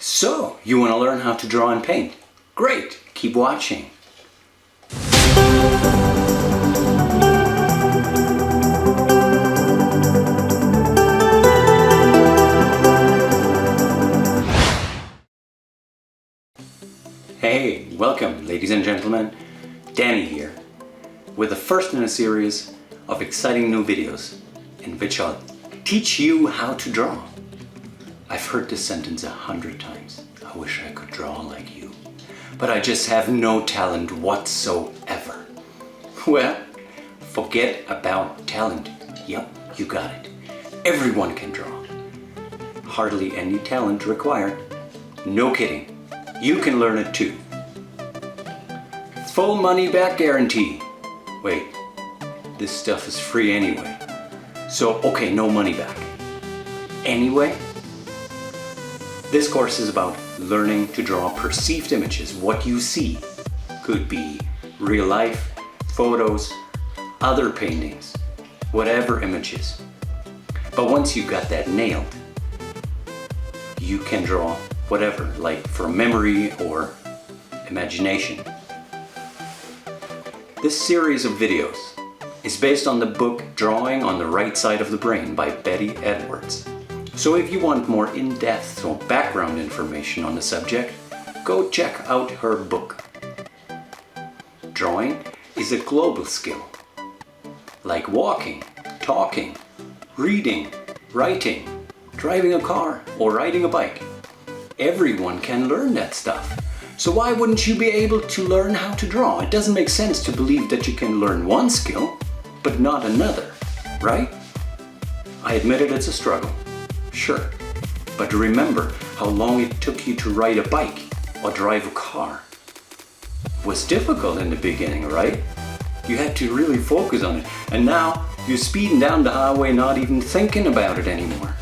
So, you want to learn how to draw and paint? Great! Keep watching! Hey, welcome ladies and gentlemen, Danny here, with the first in a series of exciting new videos in which I'll teach you how to draw. I've heard this sentence 100 times. I wish I could draw like you, but I just have no talent whatsoever. Well, forget about talent. Yep, you got it. Everyone can draw. Hardly any talent required. No kidding. You can learn it too. Full money back guarantee. Wait, this stuff is free anyway. So, okay, no money back. Anyway, this course is about learning to draw perceived images. What you see could be real life, photos, other paintings, whatever images. But once you got that nailed, you can draw whatever, like from memory or imagination. This series of videos is based on the book Drawing on the Right Side of the Brain by Betty Edwards. So if you want more in-depth or background information on the subject, go check out her book. Drawing is a global skill, like walking, talking, reading, writing, driving a car, or riding a bike. Everyone can learn that stuff. So why wouldn't you be able to learn how to draw? It doesn't make sense to believe that you can learn one skill, but not another, right? I admit it's a struggle. Sure, but remember how long it took you to ride a bike or drive a car. It was difficult in the beginning, right? You had to really focus on it, and now you're speeding down the highway not even thinking about it anymore.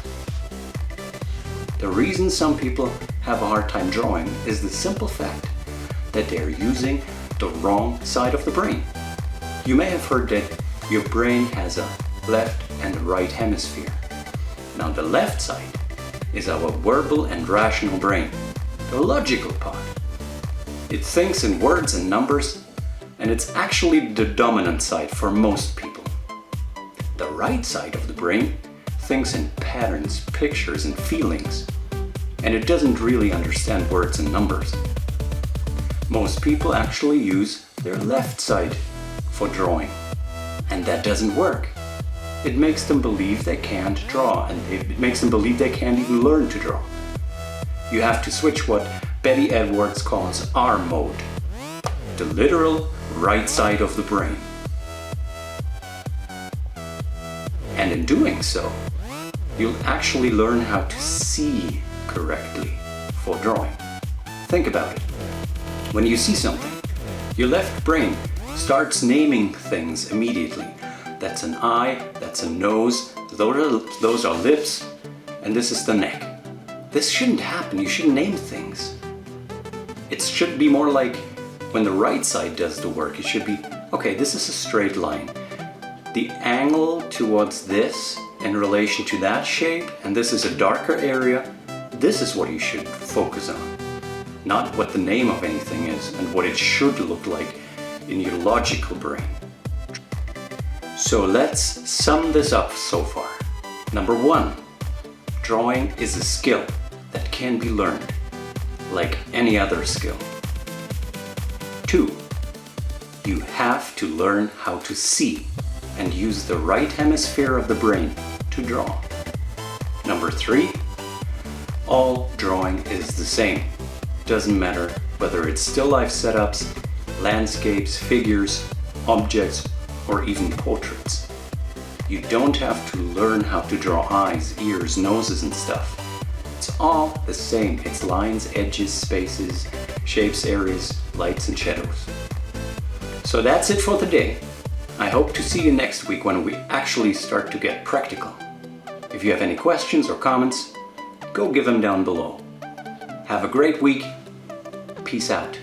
The reason some people have a hard time drawing is the simple fact that they're using the wrong side of the brain. You may have heard that your brain has a left and right hemisphere. Now the left side is our verbal and rational brain, the logical part. It thinks in words and numbers, and it's actually the dominant side for most people. The right side of the brain thinks in patterns, pictures, and feelings, and it doesn't really understand words and numbers. Most people actually use their left side for drawing, and that doesn't work. It makes them believe they can't draw, and it makes them believe they can't even learn to draw. You have to switch what Betty Edwards calls R mode, the literal right side of the brain. And in doing so, you'll actually learn how to see correctly for drawing. Think about it. When you see something, your left brain starts naming things immediately. That's an eye, that's a nose, those are lips, and this is the neck. This shouldn't happen. You shouldn't name things. It should be more like when the right side does the work. It should be, okay, this is a straight line. The angle towards this in relation to that shape, and this is a darker area, this is what you should focus on. Not what the name of anything is and what it should look like in your logical brain. So let's sum this up so far. Number 1, drawing is a skill that can be learned, like any other skill. 2, you have to learn how to see and use the right hemisphere of the brain to draw. Number 3, all drawing is the same. Doesn't matter whether it's still life setups, landscapes, figures, objects, or even portraits. You don't have to learn how to draw eyes, ears, noses and stuff. It's all the same. It's lines, edges, spaces, shapes, areas, lights and shadows. So that's it for today. I hope to see you next week when we actually start to get practical. If you have any questions or comments, go give them down below. Have a great week. Peace out.